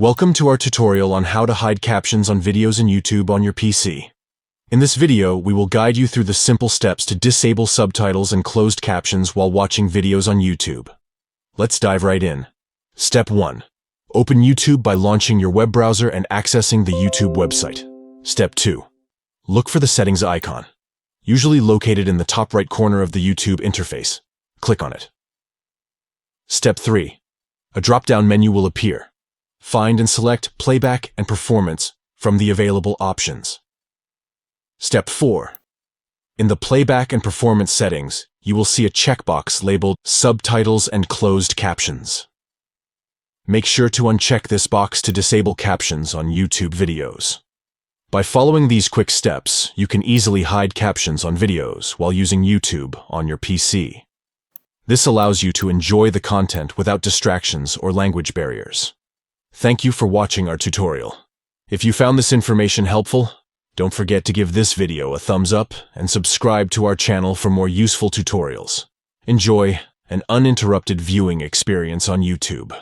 Welcome to our tutorial on how to hide captions on videos in YouTube on your PC. In this video, we will guide you through the simple steps to disable subtitles and closed captions while watching videos on YouTube. Let's dive right in. Step 1. Open YouTube by launching your web browser and accessing the YouTube website. Step 2. Look for the settings icon, usually located in the top right corner of the YouTube interface. Click on it. Step 3. A drop-down menu will appear. Find and select Playback and Performance from the available options. Step 4. In the Playback and Performance settings, you will see a checkbox labeled Subtitles and Closed Captions. Make sure to uncheck this box to disable captions on YouTube videos. By following these quick steps, you can easily hide captions on videos while using YouTube on your PC. This allows you to enjoy the content without distractions or language barriers. Thank you for watching our tutorial. If you found this information helpful, don't forget to give this video a thumbs up and subscribe to our channel for more useful tutorials. Enjoy an uninterrupted viewing experience on YouTube.